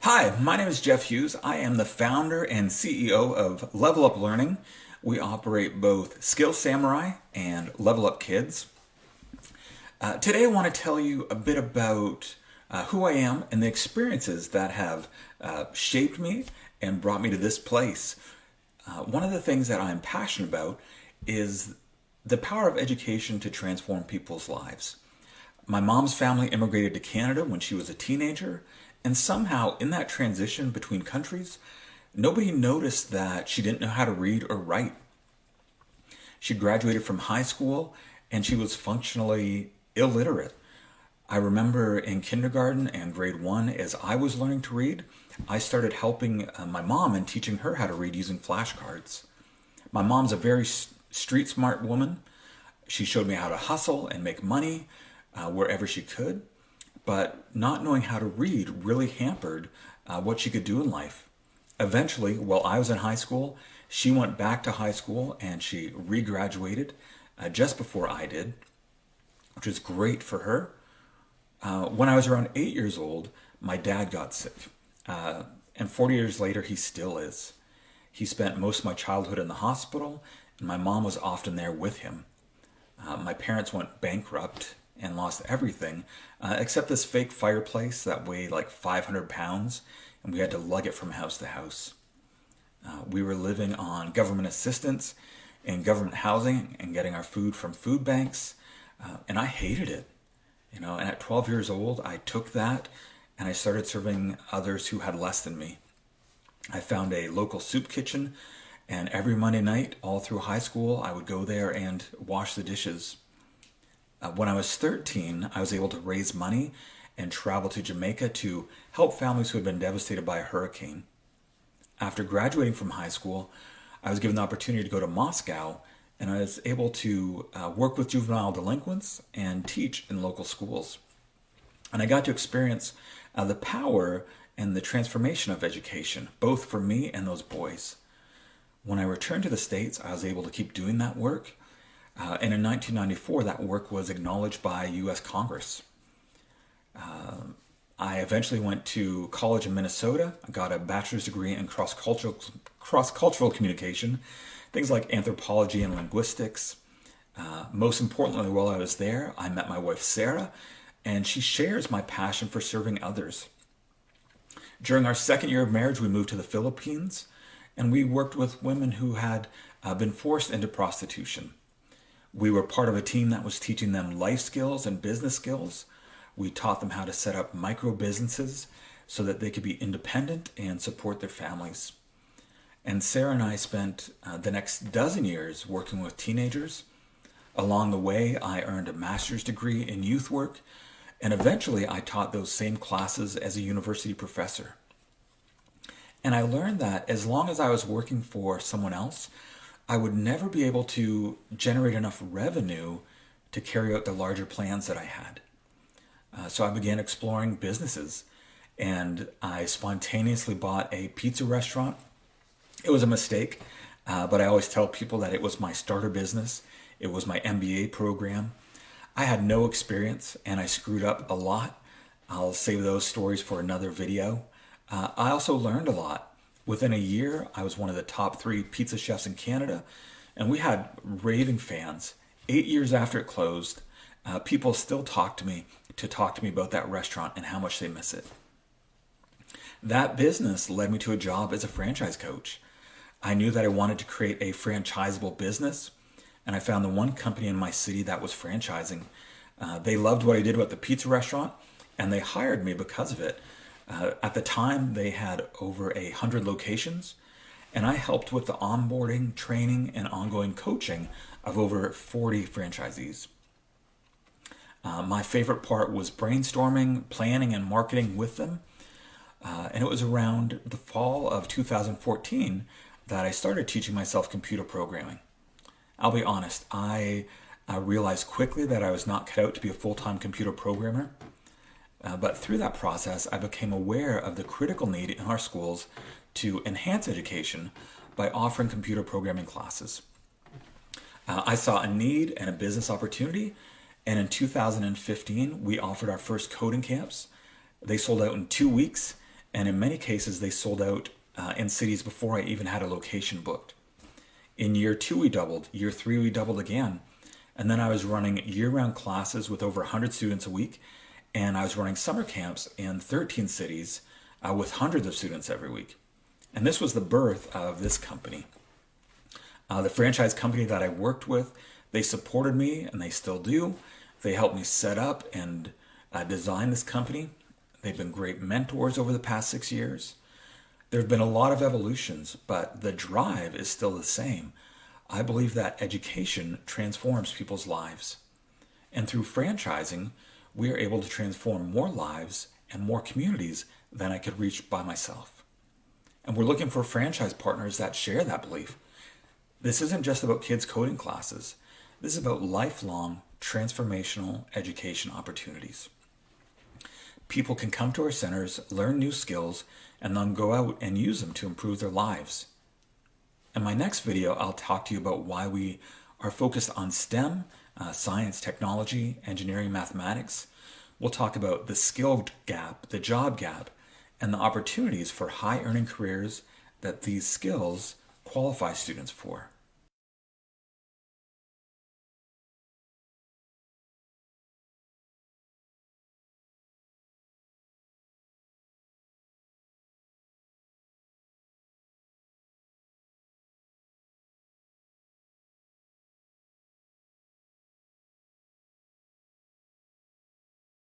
Hi, my name is Jeff Hughes. I am the founder and CEO of Level Up Learning. We operate both Skill Samurai and Level Up Kids. Today I want to tell you a bit about who I am and the experiences that have shaped me and brought me to this place. One of the things that I'm passionate about is the power of education to transform people's lives. My mom's family immigrated to Canada when she was a teenager, and somehow in that transition between countries, nobody noticed that she didn't know how to read or write. She graduated from high school and she was functionally illiterate. I remember in kindergarten and grade one, as I was learning to read, I started helping my mom and teaching her how to read using flashcards. My mom's a very street smart woman. She showed me how to hustle and make money wherever she could, but not knowing how to read really hampered what she could do in life. Eventually, while I was in high school, she went back to high school and she regraduated just before I did, which was great for her. When I was around 8 years old, my dad got sick, and 40 years later, he still is. He spent most of my childhood in the hospital, and my mom was often there with him. My parents went bankrupt and lost everything except this fake fireplace that weighed like 500 pounds, and we had to lug it from house to house. We were living on government assistance and government housing and getting our food from food banks, and I hated it. And at 12 years old, I took that and I started serving others who had less than me. I found a local soup kitchen, and every Monday night all through high school, I would go there and wash the dishes. When I was 13, I was able to raise money and travel to Jamaica to help families who had been devastated by a hurricane. After graduating from high school, I was given the opportunity to go to Moscow, and I was able to work with juvenile delinquents and teach in local schools. And I got to experience the power and the transformation of education, both for me and those boys. When I returned to the States, I was able to keep doing that work. And in 1994, that work was acknowledged by U.S. Congress. I eventually went to college in Minnesota. I got a bachelor's degree in cross-cultural communication, things like anthropology and linguistics. Most importantly, while I was there, I met my wife, Sarah, and she shares my passion for serving others. During our second year of marriage, we moved to the Philippines, and we worked with women who had been forced into prostitution. We were part of a team that was teaching them life skills and business skills. We taught them how to set up micro businesses so that they could be independent and support their families. And Sarah and I spent the next dozen years working with teenagers. Along the way, I earned a master's degree in youth work, and eventually I taught those same classes as a university professor. And I learned that as long as I was working for someone else, I would never be able to generate enough revenue to carry out the larger plans that I had. So I began exploring businesses, and I spontaneously bought a pizza restaurant. It was a mistake, but I always tell people that it was my starter business. It was my MBA program. I had no experience, and I screwed up a lot. I'll save those stories for another video. I also learned a lot. Within a year, I was one of the top 3 pizza chefs in Canada, and we had raving fans. 8 years after it closed, people still talk to me about that restaurant and how much they miss it. That business led me to a job as a franchise coach. I knew that I wanted to create a franchisable business, and I found the one company in my city that was franchising. They loved what I did with the pizza restaurant, and they hired me because of it. At the time, they had over 100 locations, and I helped with the onboarding, training, and ongoing coaching of over 40 franchisees. My favorite part was brainstorming, planning, and marketing with them. And it was around the fall of 2014 that I started teaching myself computer programming. I'll be honest, I realized quickly that I was not cut out to be a full-time computer programmer. But through that process, I became aware of the critical need in our schools to enhance education by offering computer programming classes. I saw a need and a business opportunity, and in 2015, we offered our first coding camps. They sold out in 2 weeks, And in many cases, they sold out in cities before I even had a location booked. In year 2, we doubled. Year 3, we doubled again. And then I was running year-round classes with over 100 students a week. And I was running summer camps in 13 cities with hundreds of students every week. And this was the birth of this company. The franchise company that I worked with, they supported me, and they still do. They helped me set up and design this company. They've been great mentors over the past 6 years. There have been a lot of evolutions, but the drive is still the same. I believe that education transforms people's lives. And through franchising, we are able to transform more lives and more communities than I could reach by myself. And we're looking for franchise partners that share that belief. This isn't just about kids' coding classes. This is about lifelong, transformational education opportunities. People can come to our centers, learn new skills, and then go out and use them to improve their lives. In my next video, I'll talk to you about why we are focused on STEM, science, technology, engineering, mathematics. We'll talk about the skill gap, the job gap, and the opportunities for high-earning careers that these skills qualify students for.